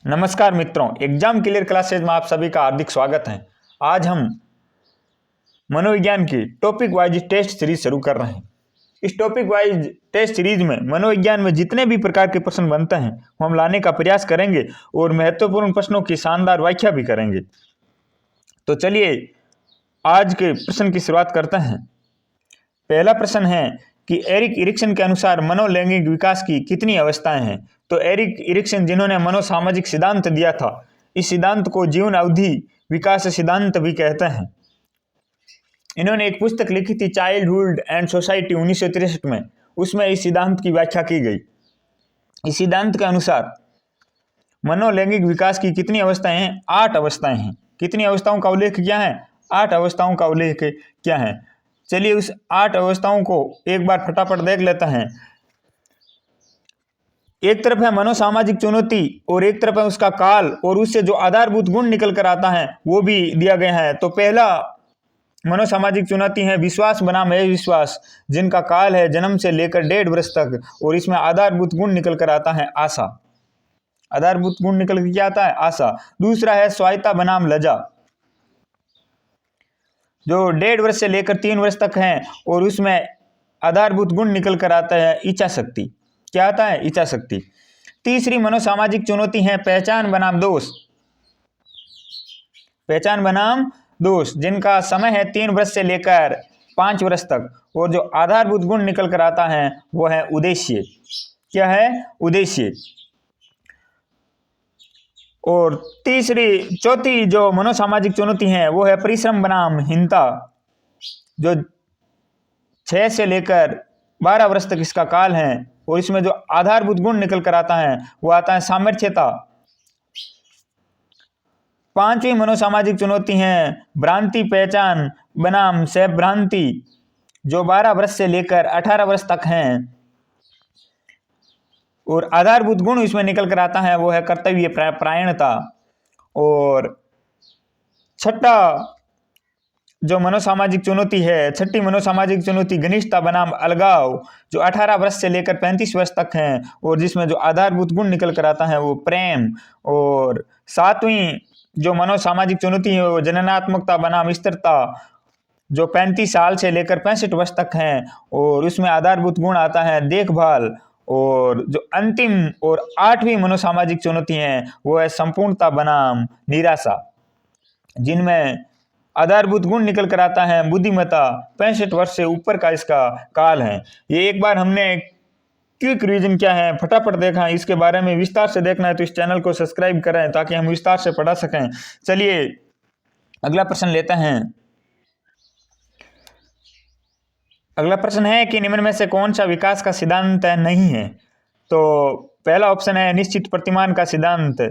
नमस्कार मित्रों, exam clear classes में आप सभी का हार्दिक स्वागत है। आज हम मनोविज्ञान की टॉपिक वाइज टेस्ट सीरीज शुरू कर रहे हैं। इस टॉपिक वाइज टेस्ट सीरीज में मनोविज्ञान में जितने भी प्रकार के प्रश्न बनते हैं वो हम लाने का प्रयास करेंगे और महत्वपूर्ण प्रश्नों की शानदार व्याख्या भी करेंगे। तो चलिए आज के प्रश्न की शुरुआत करते हैं। पहला प्रश्न है कि एरिक इरिक्सन के अनुसार मनोलैंगिक विकास की कितनी अवस्थाएं हैं। तो एरिक इरिक्सन जिन्होंने मनोसामाजिक सिद्धांत दिया था, इस सिद्धांत को जीवन अवधि विकास सिद्धांत भी कहते हैं। इन्होंने एक पुस्तक लिखी थी चाइल्डहुड एंड सोसाइटी 1963 में, उसमें इस सिद्धांत की व्याख्या की गई। इस सिद्धांत के अनुसार मनोलैंगिक विकास की कितनी अवस्थाएं हैं? 8 अवस्थाएं हैं। कितनी अवस्थाओं का उल्लेख किया है? 8 अवस्थाओं का उल्लेख किया है। चलिए उस 8 अवस्थाओं को एक बार फटाफट देख लेते हैं। एक तरफ है मनोसामाजिक चुनौती और एक तरफ है उसका काल, और उससे जो आधारभूत गुण निकल कर आता है वो भी दिया गया है। तो पहला मनोसामाजिक चुनौती है विश्वास बनाम अविश्वास, जिनका काल है जन्म से लेकर 1.5 वर्ष तक, और इसमें आधारभूत गुण निकल कर आता है आशा। आधारभूत गुण निकल कर क्या आता है? आशा। दूसरा है स्वायत्ता बनाम लज्जा, जो 1.5 वर्ष से लेकर 3 वर्ष तक है, और उसमें आधारभूत गुण निकल कर आता है इच्छा शक्ति। क्या आता है? इच्छा शक्ति। तीसरी मनोसामाजिक चुनौती है पहचान बनाम दोष। पहचान बनाम दोष, जिनका समय है 3 वर्ष से लेकर 5 वर्ष तक, और जो आधारभूत गुण निकल कर आता है वो है उद्देश्य। क्या है? उद्देश्य। और चौथी जो मनोसामाजिक चुनौती है वो है परिश्रम बनाम हीनता, जो 6 से लेकर 12 वर्ष तक इसका काल है, और इसमें जो आधारभूत गुण निकल कर आता है वो आता है सामर्थ्यता। 5वीं मनोसामाजिक चुनौती है भ्रांति पहचान बनाम सहभ्रांति, जो 12 वर्ष से लेकर 18 वर्ष तक हैं, और आधारभूत गुण इसमें निकल कर आता है वो है कर्तव्य परायणता। और छठा जो मनोसामाजिक चुनौती है, छठी मनोसामाजिक चुनौती घनिष्ठता बनाम अलगाव, जो 18 वर्ष से लेकर 35 वर्ष तक है, और जिसमें जो आधारभूत गुण निकल कर आता है वो प्रेम। और 7वीं जो मनोसामाजिक चुनौती है वो जननात्मकता बनाम स्थिरता, जो 35 साल से लेकर 65 वर्ष तक है, और उसमें आधारभूत गुण आता है देखभाल। और जो अंतिम और 8वीं मनोसामाजिक चुनौती है वो है संपूर्णता बनाम निराशा, जिनमें आधारभूत गुण निकल कर आता है बुद्धिमत्ता। 65 वर्ष से ऊपर का इसका काल है। ये एक बार हमने क्विक रिवीजन क्या है फटाफट देखा है, इसके बारे में विस्तार से देखना है तो इस चैनल को सब्सक्राइब करें ताकि हम विस्तार से पढ़ा सकें। चलिए अगला प्रश्न लेते हैं। अगला प्रश्न है कि निम्न में से कौन सा विकास का सिद्धांत नहीं है। तो पहला ऑप्शन है निश्चित प्रतिमान का सिद्धांत।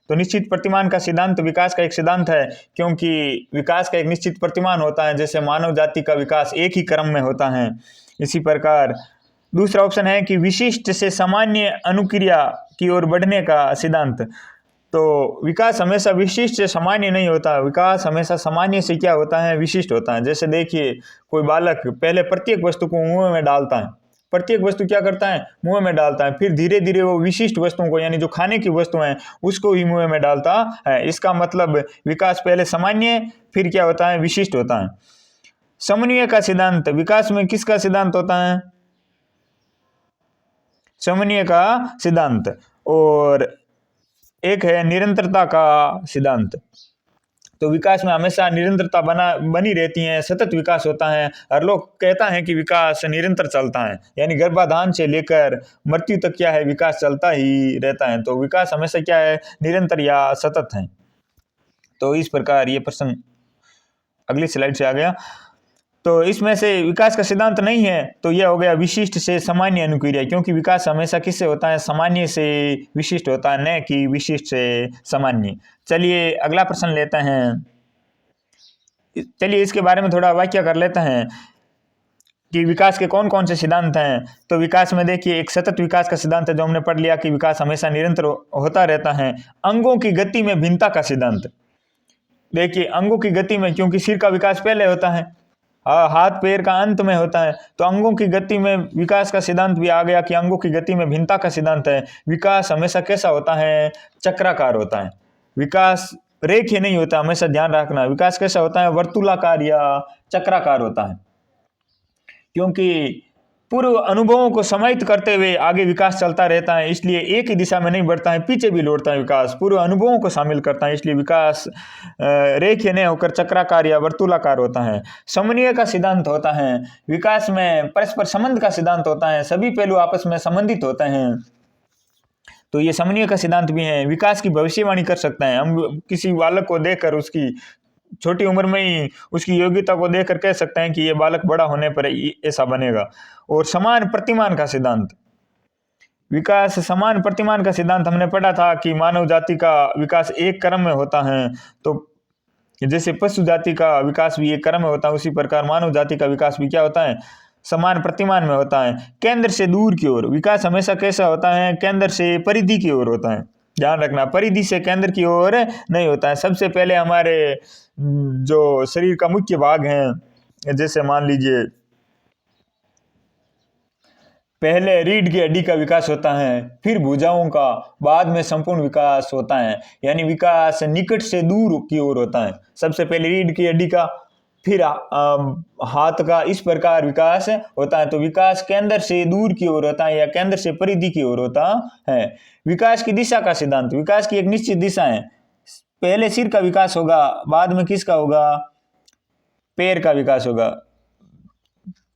तो निश्चित प्रतिमान का सिद्धांत विकास का एक सिद्धांत है, क्योंकि विकास का एक निश्चित प्रतिमान होता है। जैसे मानव जाति का विकास एक ही क्रम में होता है, इसी प्रकार। दूसरा ऑप्शन है कि विशिष्ट से सामान्य अनुक्रिया की ओर बढ़ने का सिद्धांत। तो विकास हमेशा विशिष्ट से सामान्य नहीं होता, विकास हमेशा सामान्य से क्या होता है? विशिष्ट होता है। जैसे देखिए कोई बालक पहले प्रत्येक वस्तु को मुंह में डालता है, प्रत्येक वस्तु क्या करता है? मुंह में डालता है, फिर धीरे धीरे वो विशिष्ट वस्तुओं को, यानी जो खाने की वस्तु है उसको भी मुंह में डालता है। इसका मतलब विकास पहले सामान्य फिर क्या होता है? विशिष्ट होता है। समन्वय का सिद्धांत विकास में किसका सिद्धांत होता है? समन्वय का सिद्धांत। और एक है निरंतरता का सिद्धांत। तो विकास में हमेशा निरंतरता बनी रहती है, सतत विकास होता है। हर लोग कहता है कि विकास निरंतर चलता है, यानी गर्भाधान से लेकर मृत्यु तक क्या है? विकास चलता ही रहता है। तो विकास हमेशा क्या है? निरंतर या सतत है। तो इस प्रकार ये प्रश्न अगली स्लाइड से आ गया। तो इसमें से विकास का सिद्धांत नहीं है, तो यह हो गया विशिष्ट से सामान्य अनुक्रिया, क्योंकि विकास हमेशा किससे होता है? सामान्य से विशिष्ट होता है, न कि विशिष्ट से सामान्य। चलिए अगला प्रश्न लेते हैं। चलिए इसके बारे में थोड़ा व्याख्या कर लेते हैं कि विकास के कौन कौन से सिद्धांत हैं। तो विकास में देखिए एक सतत विकास का सिद्धांत है, जो हमने पढ़ लिया कि विकास हमेशा निरंतर होता रहता है। अंगों की गति में भिन्नता का सिद्धांत। देखिए अंगों की गति में, क्योंकि सिर का विकास पहले होता है, हाथ पैर का अंत में होता है। तो अंगों की गति में विकास का सिद्धांत भी आ गया कि अंगों की गति में भिन्नता का सिद्धांत है। विकास हमेशा कैसा होता है? चक्राकार होता है। विकास रेखीय नहीं होता, हमेशा ध्यान रखना। विकास कैसा होता है? वर्तुलाकार या चक्राकार होता है, क्योंकि पूर्व अनुभवों को समाहित करते हुए आगे विकास चलता रहता है, इसलिए एक ही दिशा में नहीं बढ़ता है, पीछे भी लौटता है। विकास पूर्व अनुभवों को शामिल करता है, इसलिए विकास रेखीय नहीं होकर चक्राकार या वर्तुलाकार होता है। समन्वय का सिद्धांत होता है। विकास में परस्पर संबंध का सिद्धांत होता है, सभी पहलू आपस में संबंधित होते हैं, तो ये समन्वय का सिद्धांत भी है। विकास की भविष्यवाणी कर सकता है। हम किसी बालक को देखकर उसकी छोटी उम्र में ही उसकी योग्यता को देखकर कह सकते हैं कि ये बालक बड़ा होने पर ऐसा बनेगा। और समान प्रतिमान का सिद्धांत, विकास समान प्रतिमान का सिद्धांत हमने पढ़ा था कि मानव जाति का विकास एक क्रम में होता है। तो जैसे पशु जाति का विकास भी एक क्रम में होता है, उसी प्रकार मानव जाति का विकास भी क्या होता है? समान प्रतिमान में होता है। केंद्र से दूर की ओर विकास हमेशा कैसा होता है? केंद्र से परिधि की ओर होता है। ध्यान रखना, परिधि से केंद्र की ओर नहीं होता है। सबसे पहले हमारे जो शरीर का मुख्य भाग है, जैसे मान लीजिए पहले रीढ़ की हड्डी का विकास होता है, फिर भुजाओं का, बाद में संपूर्ण विकास होता है। यानी विकास निकट से दूर की ओर होता है। सबसे पहले रीढ़ की हड्डी का, फिर हाथ का, इस प्रकार विकास होता है। तो विकास केंद्र से दूर की ओर होता है या केंद्र से परिधि की ओर होता है। विकास की दिशा का सिद्धांत, विकास की एक निश्चित दिशा है। पहले सिर का विकास होगा, बाद में किसका होगा? पैर का विकास होगा।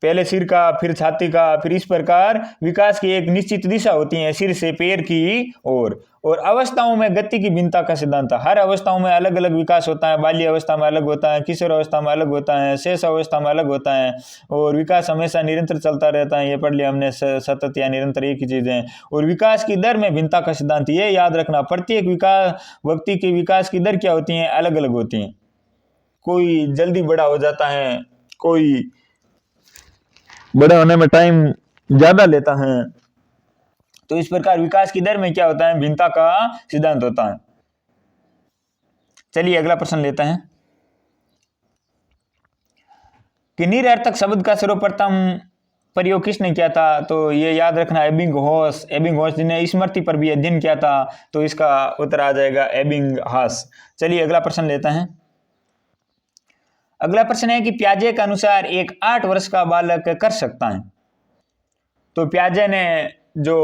पहले सिर का, फिर छाती का, फिर इस प्रकार विकास की एक निश्चित दिशा होती है सिर से पैर की ओर। और अवस्थाओं में गति की भिन्नता का सिद्धांत, हर अवस्थाओं में अलग अलग विकास होता है। बाल्य अवस्था में अलग होता है, किशोर अवस्था में अलग होता है, शेष अवस्था में अलग होता है। और विकास हमेशा निरंतर चलता रहता है, ये पढ़ लिया हमने, सतत या निरंतर एक ही चीज है। और विकास की दर में भिन्नता का सिद्धांत, ये याद रखना, प्रत्येक विकास व्यक्ति की विकास की दर क्या होती है? अलग अलग होती है। कोई जल्दी बड़ा हो जाता है, कोई बड़े होने में टाइम ज्यादा लेता है। तो इस प्रकार विकास की दर में क्या होता है? भिन्नता का सिद्धांत होता है। चलिए अगला प्रश्न लेते हैं कि निरर्थक शब्द का सर्वप्रथम प्रयोग किसने किया था? तो ये याद रखना, एबिंगहॉस जिन्हें स्मृति पर भी अध्ययन किया था, तो इसका उत्तर आ जाएगा एबिंगहॉस। चलिए अगला प्रश्न लेते हैं। अगला प्रश्न है कि पियाजे के अनुसार एक 8 वर्ष का बालक कर सकता है। तो पियाजे ने जो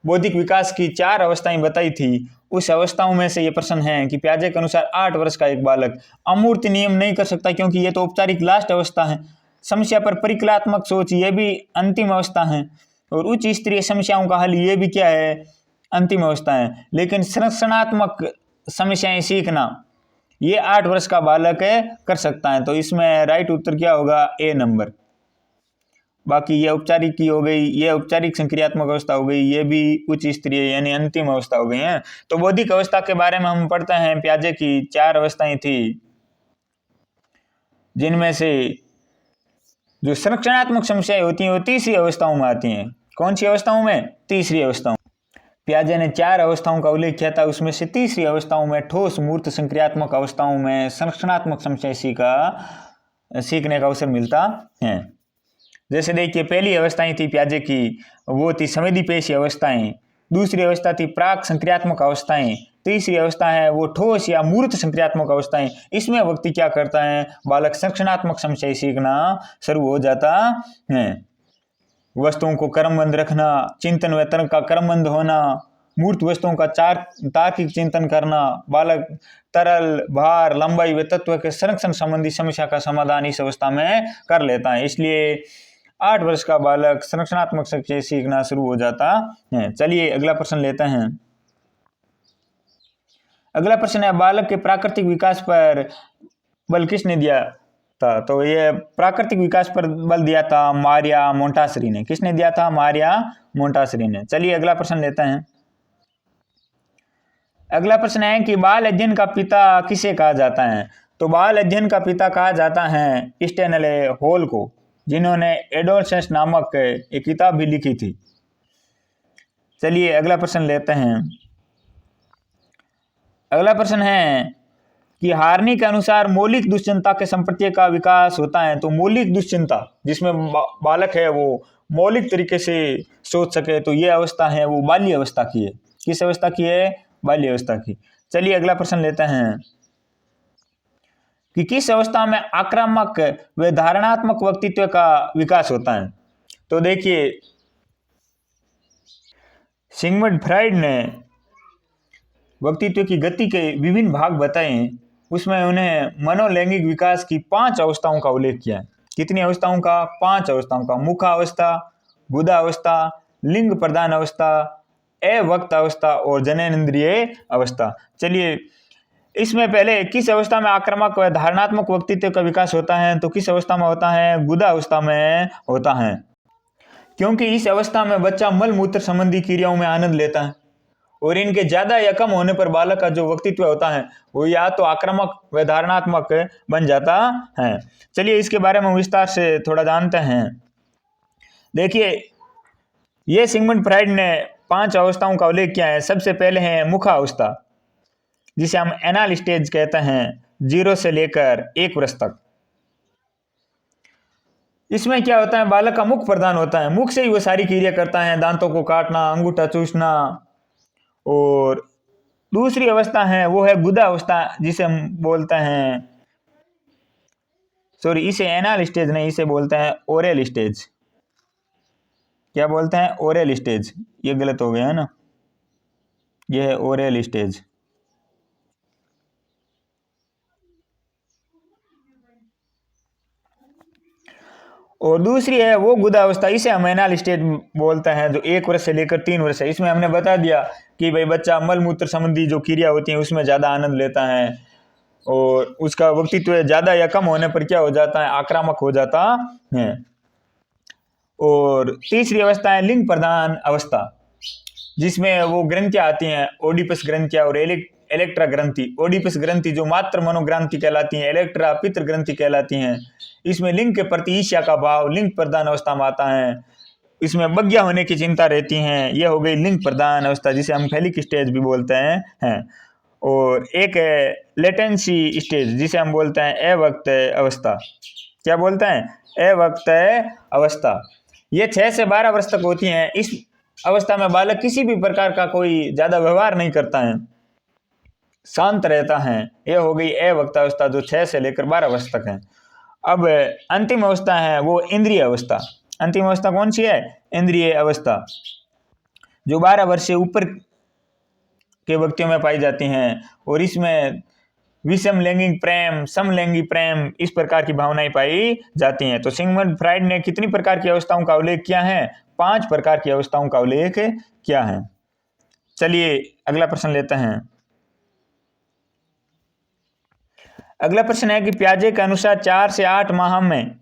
बौद्धिक विकास की 4 अवस्थाएं बताई थी, उस अवस्थाओं में से ये प्रश्न है कि पियाजे के अनुसार 8 वर्ष का एक बालक अमूर्त नियम नहीं कर सकता, क्योंकि ये तो औपचारिक लास्ट अवस्था है। समस्या पर परिकल्पनात्मक सोच, ये भी अंतिम अवस्था है। और उच्च स्तरीय समस्याओं का हल, ये भी क्या है? अंतिम अवस्था है। लेकिन संरचनात्मक समस्याएं सीखना, ये 8 वर्ष का बालक कर सकता है। तो इसमें राइट उत्तर क्या होगा? ए नंबर। बाकी ये औपचारिक की हो गई, ये औपचारिक संक्रियात्मक अवस्था हो गई, ये भी उच्च स्तरीय यानी अंतिम अवस्था हो गई है। तो बौद्धिक अवस्था के बारे में हम पढ़ते हैं, पियाजे की 4 अवस्थाएं थी, जिनमें से जो संरचनात्मक समस्याएं होती हैं वो तीसरी अवस्थाओं में आती हैं। कौन सी अवस्थाओं में? तीसरी अवस्थाओं। पियाजे ने 4 अवस्थाओं का उल्लेख किया था, उसमें से तीसरी अवस्थाओं में, ठोस मूर्त संक्रियात्मक अवस्थाओं में संरचनात्मक समस्या सीखने का अवसर मिलता है। जैसे देखिए, पहली अवस्थाएं थी पियाजे की, वो थी संवेदीपेशी अवस्थाएं। दूसरी अवस्था थी प्राक संक्रियात्मक अवस्थाएं। तीसरी अवस्था है वो ठोस या मूर्त संक्रियात्मक अवस्थाएं। इसमें व्यक्ति क्या करता है? बालक संरचनात्मक समस्या सीखना शुरू हो जाता है। वस्तुओं को क्रमबद्ध रखना, चिंतन व तर्क का क्रमबद्ध होना, मूर्त वस्तुओं का तार्किक चिंतन करना, बालक तरल, भार, लंबाई व तत्व के संरक्षण संबंधी समस्या का समाधान इस अवस्था में कर लेता है। इसलिए 8 वर्ष का बालक संरचनात्मक समस्या सीखना शुरू हो जाता है। चलिए अगला प्रश्न लेते हैं। अगला प्रश्न है, बालक के प्राकृतिक विकास पर बल किसने दिया था? तो ये प्राकृतिक विकास पर बल दिया था मारिया मोंटेसरी ने। किसने दिया था? मारिया मोंटेसरी ने। चलिए अगला प्रश्न लेते हैं। अगला प्रश्न है कि बाल अध्ययन का पिता किसे कहा जाता है? तो बाल अध्ययन का पिता कहा जाता है स्टैनले हॉल को, जिन्होंने एडोलसेंस नामक एक किताब भी लिखी थी। चलिए अगला प्रश्न लेते हैं। अगला प्रश्न है कि हार्नी के अनुसार मौलिक दुश्चिंता के संप्रत्यय का विकास होता है। तो मौलिक दुश्चिंता जिसमें बालक है वो मौलिक तरीके से सोच सके, तो ये अवस्था है वो बाल्य अवस्था की है। किस अवस्था की है? बाल्य अवस्था की। चलिए अगला प्रश्न लेते हैं कि किस अवस्था में आक्रामक व धारणात्मक व्यक्तित्व का विकास होता है। तो देखिए, सिगमंड फ्राइड ने व्यक्तित्व की गति के विभिन्न भाग बताए हैं, उसमें उन्हें मनोलैंगिक विकास की 5 अवस्थाओं का उल्लेख किया है। कितनी अवस्थाओं का? 5 अवस्थाओं का। मुखावस्था, गुदावस्था, लिंग प्रदान अवस्था, अवक्त अवस्था और जननेंद्रिय अवस्था। चलिए, इसमें पहले किस अवस्था में आक्रामक व धारणात्मक व्यक्तित्व का विकास होता है? तो किस अवस्था में होता है? गुदा अवस्था में होता है, क्योंकि इस अवस्था में बच्चा मल मूत्र संबंधी क्रियाओं में आनंद लेता है और इनके ज्यादा या कम होने पर बालक का जो व्यक्तित्व होता है वो या तो आक्रामक व धारणात्मक बन जाता है। चलिए इसके बारे में विस्तार से थोड़ा जानते हैं। देखिए, ये सिगमंड फ्राइड ने 5 अवस्थाओं का उल्लेख किया है। सबसे पहले है मुखावस्था, जिसे हम एनाल स्टेज कहते हैं, 0 से लेकर 1 वर्ष तक। इसमें क्या होता है? बालक का मुख प्रधान होता है, मुख से ही वो सारी क्रिया करता है, दांतों को काटना, अंगूठा चूसना। और दूसरी अवस्था है वो है गुदा अवस्था, जिसे हम बोलते हैं, सॉरी इसे एनाल स्टेज नहीं, इसे बोलते हैं ओरल स्टेज। क्या बोलते हैं? Oral stage. ये गलत हो गया है ना, ये है ओरल स्टेज। और दूसरी है वो गुदा अवस्था, इसे हम एनाल स्टेज बोलते हैं, जो 1 वर्ष से लेकर 3 वर्ष है। इसमें हमने बता दिया कि भाई बच्चा मल मूत्र संबंधी जो क्रिया होती है उसमें ज़्यादा आनंद लेता है और उसका व्यक्तित्व ज़्यादा या कम होने पर क्या हो जाता है? आक्रामक हो जाता है। और तीसरी अवस्था है लिंग प्रदान अवस्था, जिसमें वो ग्रंथियाँ आती हैं, ओडिपस ग्रंथियाँ और इलेक्ट्रा ग्रंथि। ओडिपस ग्रंथि जो मात्र मनोग्रंथि कहलाती हैं, इलेक्ट्रा पितृ ग्रंथि कहलाती हैं। इसमें लिंग के प्रति ईर्ष्या का भाव लिंग प्रदान अवस्था में आता है। इसमें बग्या होने की चिंता रहती है। यह हो गई लिंग प्रदान अवस्था, जिसे हम फैलिक स्टेज भी बोलते हैं। और एक है लेटेंसी स्टेज, जिसे हम बोलते हैं अवक्त अवस्था। क्या बोलते हैं? अवक्त अवस्था। ये 6 से 12 वर्ष तक होती हैं। इस अवस्था में बालक किसी भी प्रकार का कोई ज्यादा व्यवहार नहीं करता है, शांत रहता है। यह हो गई अवक्त अवस्था, जो 6 से लेकर 12 वर्ष तक है। अब अंतिम अवस्था है वो इंद्रिय अवस्था। अंतिम अवस्था कौन सी है? इंद्रिय अवस्था, जो 12 वर्ष से ऊपर के व्यक्तियों में पाई जाती हैं। और इसमें विषम लैंगिक प्रेम, समलैंगिक प्रेम, इस प्रकार की भावनाएं पाई जाती हैं। तो सिगमंड फ्राइड ने कितनी प्रकार की अवस्थाओं का उल्लेख किया है? 5 प्रकार की अवस्थाओं का उल्लेख किया है। चलिए अगला प्रश्न लेते हैं। अगला प्रश्न है कि पियाजे के अनुसार 4 से 8 माह में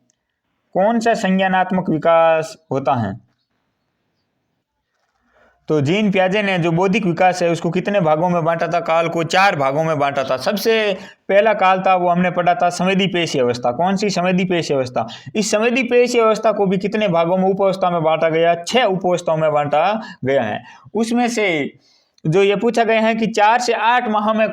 कौन सा संज्ञानात्मक विकास होता है? तो जीन पियाजे ने जो बौद्धिक विकास है उसको कितने भागों में बांटा था? काल को 4 भागों में बांटा था। सबसे पहला काल था वो हमने पढ़ा था संवेदी पेशी अवस्था। कौन सी? संवेदी पेशी अवस्था। इस संवेदी पेशी अवस्था को भी कितने भागों में, उपावस्था में बांटा गया? 6 उपावस्थाओं में बांटा गया है। उसमें से जो ये पूछा गया है कि 4 से 8 माह में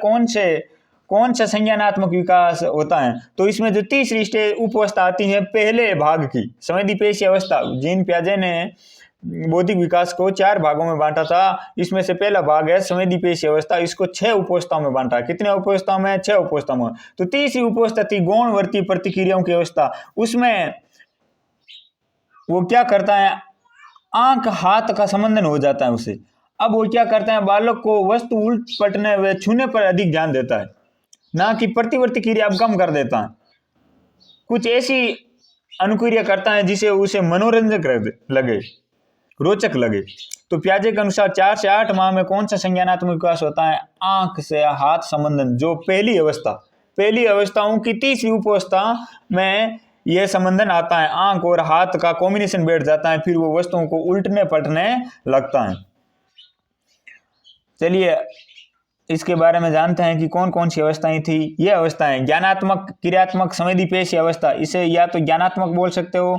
कौन सा संज्ञानात्मक विकास होता है, तो इसमें जो तीसरी स्टेज उपावस्था आती है पहले भाग की, संवेदी पेशी अवस्था। जीन पियाजे ने बौद्धिक विकास को 4 भागों में बांटा था। इसमें से पहला भाग है संवेदी पेशी अवस्था, इसको 6 उपावस्थाओं में बांटा। कितने उपावस्थाओं में? 6 उपावस्थाओं में। तो तीसरी उपावस्था थी गौणवर्ती प्रतिक्रियाओं की अवस्था। उसमें वो क्या करता है? आंख हाथ का संबंधन हो जाता है उसे। अब वो क्या करता है? बालक को वस्तु उल्ट पटने व छूने पर अधिक ध्यान देता है, ना कि प्रतिवर्ती क्रिया अब कम कर देता है। कुछ ऐसी अनुक्रिया करता है जिसे उसे मनोरंजक लगे, रोचक लगे। तो पियाजे के अनुसार 4 से 8 माह में कौन सा संज्ञानात्मक विकास होता है? आंख से हाथ संबंधन, जो पहली अवस्थाओं की तीसरी उपावस्था में यह संबंधन आता है। आंख और हाथ का कॉम्बिनेशन बैठ जाता है, फिर वो वस्तुओं को उल्टने पलटने लगता है। चलिए इसके बारे में जानते हैं कि कौन कौन सी अवस्थाएं थी। ये अवस्थाएं ज्ञानात्मक, क्रियात्मक, संवेदी पेशी अवस्था। इसे या तो ज्ञानात्मक बोल सकते हो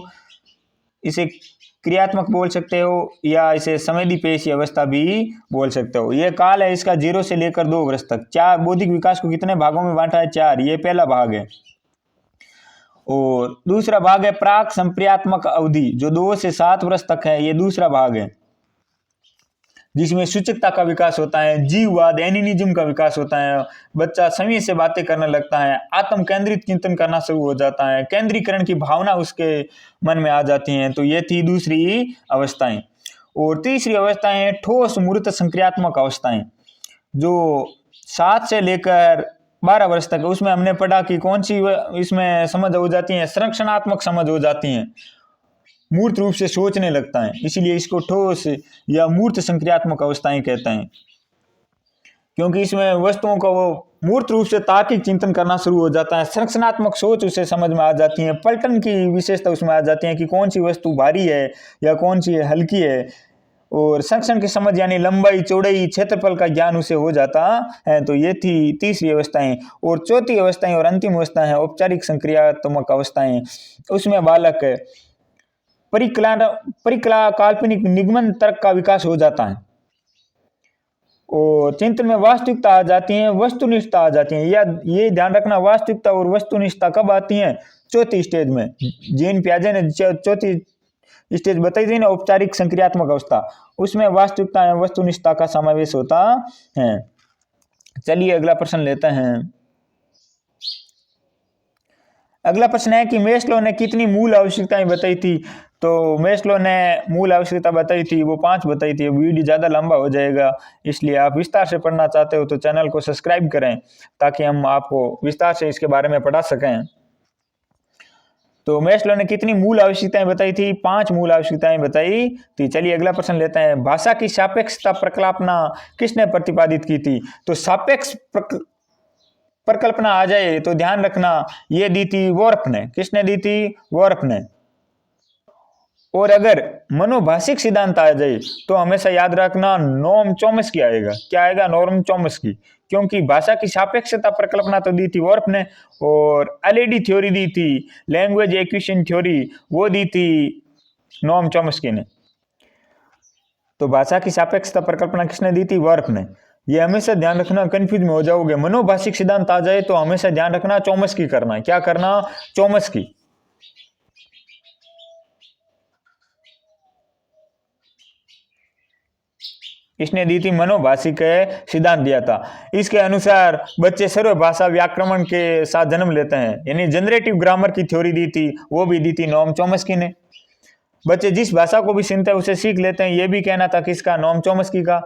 इसे क्रियात्मक बोल सकते हो या इसे संवेदी पेशी अवस्था भी बोल सकते हो। यह काल है इसका 0 से लेकर 2 वर्ष तक। चार बौद्धिक विकास को कितने भागों में बांटा है? 4। ये पहला भाग है। और दूसरा भाग है प्राक संप्रियात्मक अवधि, जो 2 से 7 वर्ष तक है। ये दूसरा भाग है जिसमें सूचकता का विकास होता है, जीववाद एनिनिज्म का विकास होता है, बच्चा समय से बातें करने लगता है, आत्म केंद्रित चिंतन करना शुरू हो जाता है, केंद्रीकरण की भावना उसके मन में आ जाती हैं। तो ये थी दूसरी अवस्थाएं। और तीसरी अवस्थाएं हैं ठोस मूर्त संक्रियात्मक अवस्थाएं, जो 7 से लेकर 12 वर्ष तक है। उसमें हमने पढ़ा कि कौन सी इसमें समझ हो जाती है, संरक्षणात्मक समझ हो जाती है, मूर्त रूप से सोचने लगता है, इसीलिए इसको ठोस या मूर्त संक्रियात्मक अवस्थाएं कहते हैं, क्योंकि इसमें वस्तुओं का वो मूर्त रूप से तार्किक चिंतन करना शुरू हो जाता है, संरक्षणात्मक सोच उसे समझ में आ जाती है, पलटन की विशेषता उसमें आ जाती है कि कौन सी वस्तु भारी है या कौन सी हल्की है, और संरक्षण की समझ यानी लंबाई चौड़ाई क्षेत्रफल का ज्ञान उसे हो जाता है। तो ये थी तीसरी अवस्थाएं। और चौथी अवस्थाएं और अंतिम अवस्थाएं हैं औपचारिक संक्रियात्मक अवस्थाएं। उसमें बालक परिकला काल्पनिक निगमन तर्क का विकास हो जाता है और चिंतन में वास्तविकता आ जाती है, वस्तुनिष्ठता आ जाती है। या ये ध्यान रखना, वास्तविकता और वस्तुनिष्ठता कब आती है? चौथी स्टेज में। जीन पियाजे ने चौथी स्टेज बताई थी ना, औपचारिक संक्रियात्मक अवस्था, उसमें वास्तविकता या वस्तुनिष्ठता का समावेश होता है। चलिए अगला प्रश्न लेते हैं। अगला प्रश्न है कि मेस्लो ने कितनी मूल आवश्यकताएं बताई थी? तो मेस्लो ने मूल आवश्यकता बताई थी वो 5 बताई थी। वीडियो ज़्यादा लंबा हो जाएगा, इसलिए आप विस्तार से पढ़ना चाहते हो तो चैनल को सब्सक्राइब करें ताकि हम आपको विस्तार से इसके बारे में पढ़ा सकें। तो मेस्लो ने कितनी मूल आवश्यकताएं बताई थी? 5 मूल आवश्यकताएं बताई थी। चलिए अगला प्रश्न लेते हैं। भाषा की सापेक्षता प्रकल्पना किसने प्रतिपादित की थी? तो सापेक्ष प्रकल्पना आ जाए तो ध्यान रखना, ये दी थी वोर्फ ने। किसने दी थी? वोर्फ ने। और अगर मनोभाषिक सिद्धांत आ जाए तो हमेशा याद रखना नोम चॉम्स्की आएगा। क्या आएगा? नोम चॉम्स्की, क्योंकि भाषा की सापेक्षता प्रकल्पना तो दी थी वोर्फ ने, और एलईडी थ्योरी दी थी, लैंग्वेज एक्विजिशन थ्योरी, वो दी थी नोम चॉम्स्की ने। तो भाषा की सापेक्षता प्रकल्पना किसने दी थी? वोर्फ ने। ये हमेशा ध्यान रखना, कंफ्यूज में हो जाओगे। मनोभाषिक सिद्धांत आ जाए तो हमेशा ध्यान रखना चॉम्स्की करना। क्या करना? चॉम्स्की। इसने दी थी मनोभाषिक सिद्धांत दिया था। इसके अनुसार बच्चे सर्व भाषा व्याकरण के साथ जन्म लेते हैं, यानी जनरेटिव ग्रामर की थ्योरी दी थी, वो भी दी थी नोम चॉम्स्की ने। बच्चे जिस भाषा को भी सुनते हैं उसे सीख लेते हैं, ये भी कहना था किसका? नोम चॉम्स्की का।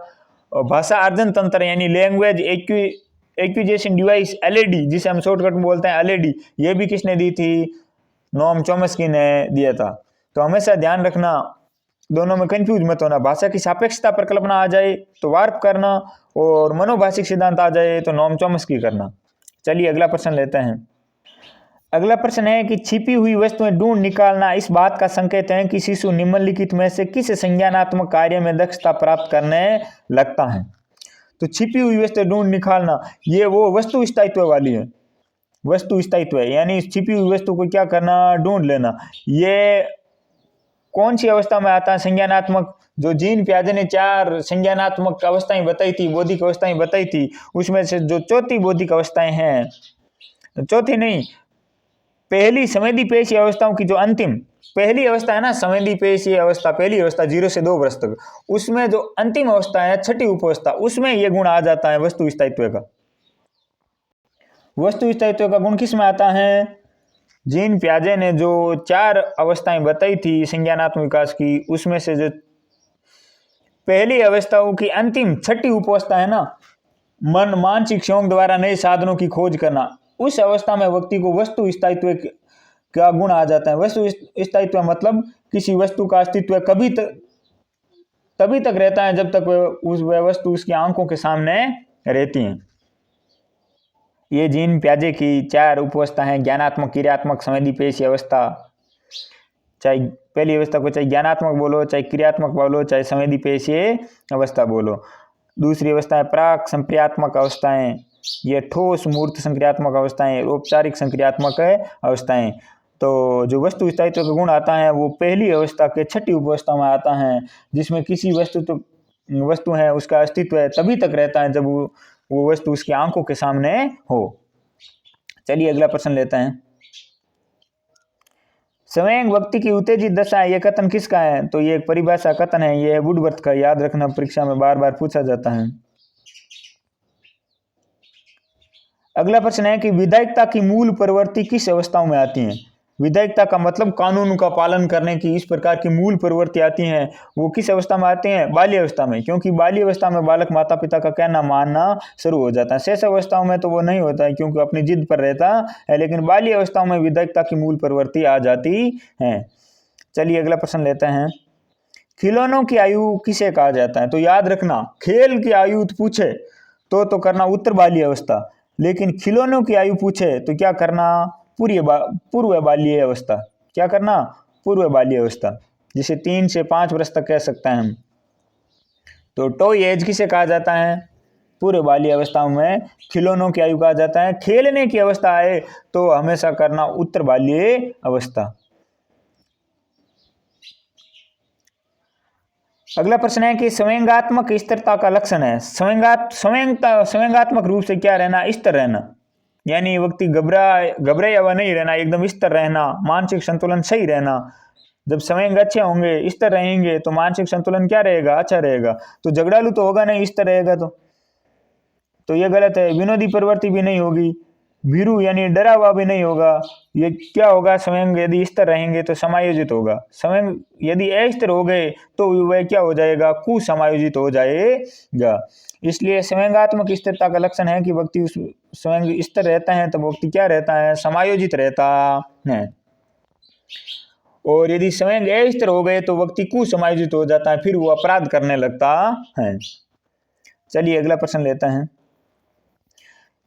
और भाषा अर्जन तंत्र यानी लैंग्वेज एक्विजिशन डिवाइस, एलएडी, जिसे हम शॉर्टकट में बोलते हैं एलएडी, ये भी किसने दी थी? नोम चॉम्स्की ने दिया था। तो हमेशा ध्यान रखना, दोनों में कंफ्यूज मत होना। भाषा की सापेक्षता प्रकल्पना आ जाए तो वार्प करना, और मनोभाषिक सिद्धांत आ जाए तो नोम चॉम्स्की करना। चलिए अगला प्रश्न लेते हैं। अगला प्रश्न है कि छिपी हुई वस्तुएं ढूंढ निकालना इस बात का संकेत है कि शिशु निम्नलिखित में से किस संज्ञानात्मक कार्य में दक्षता प्राप्त करने लगता है? तो छिपी हुई वस्तुएं ढूंढ निकालना, ये वो वस्तु स्थायित्व वाली है। वस्तु स्थायित्व है यानी छिपी हुई वस्तु को क्या करना? ढूंढ लेना। ये कौन सी अवस्था में आता है? संज्ञानात्मक। जो जीन पियाजे ने 4 संज्ञानात्मक अवस्थाएं बताई थी, बौद्धिक अवस्थाएं बताई थी, उसमें से जो चौथी बौद्धिक अवस्थाएं हैं, चौथी नहीं, पहली संवेदी पेशी अवस्थाओं की जो अंतिम पहली अवस्था है ना, संवेदी पेशी अवस्था, पहली अवस्था 0 से 2 वर्ष तक, उसमें जो अंतिम अवस्था है, छठी उपावस्था, उसमें यह गुण आ जाता है वस्तु स्थायित्व का। वस्तु स्थायित्व का गुण किस में आता है? जीन पियाजे ने जो 4 अवस्थाएं बताई थी संज्ञानात्मक विकास की, उसमें से जो पहली अवस्थाओं की अंतिम छठी उपावस्था है ना, मन मानसिक शौक द्वारा नए साधनों की खोज करना, उस अवस्था में व्यक्ति को वस्तु स्थायित्व का गुण आ जाता है। वस्तु स्थायित्व मतलब किसी वस्तु का अस्तित्व तभी तक रहता है जब तक वह वस्तु उसकी आंखों के सामने रहती है। ये जीन पियाजे की 4 उपावस्था हैं, ज्ञानात्मक, क्रियात्मक, संवेदी पेशी अवस्था। चाहे पहली अवस्था को चाहे ज्ञानात्मक बोलो, चाहे क्रियात्मक बोलो, चाहे संवेदी पेशी अवस्था बोलो। दूसरी अवस्था है प्राक संक्रियात्मक अवस्थाएं, ये ठोस मूर्त संक्रियात्मक अवस्थाएं, औपचारिक संक्रियात्मक अवस्थाएं। तो जो वस्तु स्थायित्व का गुण आता है वो पहली अवस्था के छठी उपअवस्था में आता है, जिसमें किसी वस्तु है उसका अस्तित्व है तभी तक रहता है जब वो वस्तु उसकी आंखों के सामने हो। चलिए अगला प्रश्न लेते हैं। संवेग व्यक्ति की उत्तेजित दशा है, यह कथन किसका है? तो ये एक परिभाषा कथन है, यह वुडवर्थ का, याद रखना परीक्षा में बार बार पूछा जाता है। अगला प्रश्न है कि विधायकता की मूल प्रवृत्ति किस अवस्थाओं में आती है? विधायकता का मतलब कानून का पालन करने की इस प्रकार की मूल प्रवृत्ति आती हैं, वो किस अवस्था में आते हैं? बाल्य अवस्था में, क्योंकि बाल्य अवस्था में बालक माता पिता का कहना मानना शुरू हो जाता है। शेष अवस्थाओं में तो वो नहीं होता है क्योंकि अपनी जिद पर रहता है, लेकिन बाल्य अवस्थाओं में विधायकता की मूल प्रवृत्ति आ जाती है। चलिए अगला प्रश्न लेते हैं। खिलौनों की आयु किसे कहा जाता है? तो याद रखना, खेल की आयु पूछे तो करना उत्तर बाल्य अवस्था, लेकिन खिलौनों की आयु पूछे तो क्या करना? पूर्व बाल्य अवस्था। क्या करना? पूर्व बाल्य अवस्था, जिसे 3 से 5 वर्ष तक कह सकते हैं हम। तो टॉय एज किसे कहा जाता है? पूर्व बाल्य अवस्थाओं में खिलौनों की आयु कहा जाता है। खेलने की अवस्था आए तो हमेशा करना उत्तर बाल्य अवस्था। अगला प्रश्न है कि संवेगात्मक स्थिरता का लक्षण है। संवेगात्मक रूप से क्या रहना? स्थिर रहना, यानी व्यक्ति घबराया हुआ नहीं रहना, एकदम स्थिर रहना, मानसिक संतुलन सही रहना। जब संवेग अच्छे होंगे, स्थिर रहेंगे, तो मानसिक संतुलन क्या रहेगा? अच्छा रहेगा। तो झगड़ालू तो होगा नहीं स्थिर रहेगा तो ये गलत है। विनोदी प्रवृत्ति भी नहीं होगी, भीरू यानी डरा हुआ भी नहीं होगा। ये क्या होगा? संवेग यदि स्थिर रहेंगे तो समायोजित होगा। संवेग यदि अस्थिर हो गए तो वह क्या हो जाएगा? कुसमायोजित हो जाएगा। इसलिए संवेगात्मक स्थिरता का लक्षण है कि व्यक्ति उस संवेग स्थिर रहता है तो व्यक्ति क्या रहता है? समायोजित रहता है। और यदि संवेग अस्थिर हो गए तो व्यक्ति कुसमायोजित हो जाता है, फिर वो अपराध करने लगता है। चलिए अगला प्रश्न लेते हैं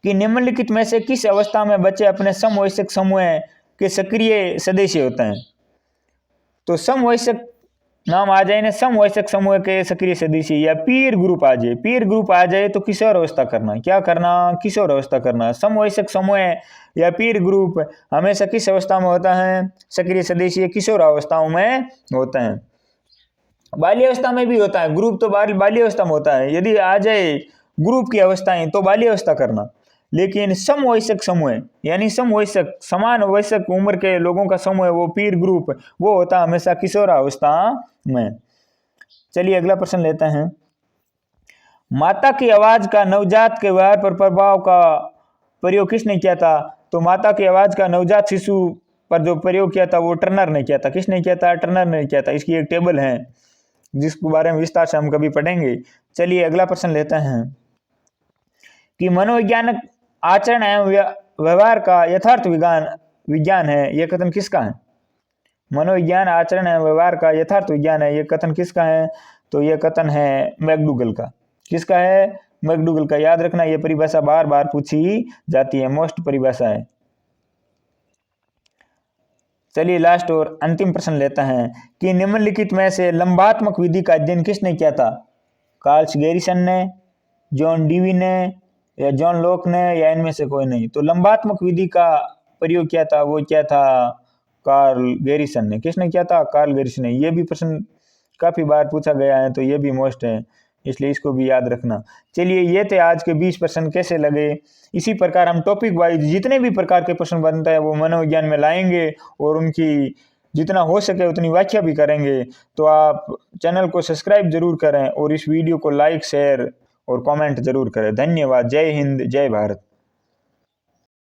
कि निम्नलिखित में से किस अवस्था में बच्चे अपने समवयस्क समूह के सक्रिय सदस्य होते हैं? तो समवयस्क नाम आ जाए ना, समवयस्क समूह के सक्रिय सदस्य या पीर ग्रुप आ जाए। पीर ग्रुप आ जाए तो किशोर अवस्था करना। क्या करना? किशोर अवस्था करना। समवयस्क समूह या पीर ग्रुप हमेशा किस अवस्था में होता है? सक्रिय सदस्य किशोर अवस्थाओं में होता है। बाल्य अवस्था में भी होता है, ग्रुप तो बाल्य अवस्था में होता है। यदि आ जाए ग्रुप की अवस्थाएं तो बाल्य अवस्था करना, लेकिन समवयस्क समूह यानी समवयस्क समान वयस्क उम्र के लोगों का समूह, वो पीर ग्रुप, वो होता है हमेशा किशोरावस्था में। चलिए अगला प्रश्न लेते हैं। माता की आवाज का नवजात के व्यवहार पर प्रभाव का प्रयोग किसने किया था? तो माता की आवाज का नवजात शिशु पर जो प्रयोग किया था वो टर्नर ने किया था। किसने किया था? टर्नर ने किया था। इसकी एक टेबल है जिसके बारे में विस्तार से हम कभी पढ़ेंगे। चलिए अगला प्रश्न लेते हैं कि मनोवैज्ञानिक आचरण एवं व्यवहार का यथार्थ विज्ञान है, यह कथन किसका है? मनोविज्ञान आचरण एवं व्यवहार का यथार्थ विज्ञान है, यह कथन किसका है? तो यह कथन है मैकडूगल का। किसका है? मैकडूगल का। याद रखना, यह परिभाषा बार बार पूछी जाती है, मोस्ट परिभाषा है। चलिए लास्ट और अंतिम प्रश्न लेते हैं कि निम्नलिखित में से लंबात्मक विधि का अध्ययन किसने किया था? कार्ल गैरिसन ने, जॉन डीवी ने, या जॉन लॉक ने, या इनमें से कोई नहीं? तो लंबात्मक विधि का प्रयोग किया था वो क्या था? कार्ल गैरिसन ने। किसने किया था? कार्ल गैरिसन ने। ये भी प्रश्न काफ़ी बार पूछा गया है तो ये भी मोस्ट है, इसलिए इसको भी याद रखना। चलिए ये थे आज के 20 प्रश्न। कैसे लगे? इसी प्रकार हम टॉपिक वाइज जितने भी प्रकार के प्रश्न बनता है वो मनोविज्ञान में लाएंगे और उनकी जितना हो सके उतनी व्याख्या भी करेंगे। तो आप चैनल को सब्सक्राइब जरूर करें और इस वीडियो को लाइक, शेयर और कमेंट जरूर करें। धन्यवाद। जय हिंद, जय भारत।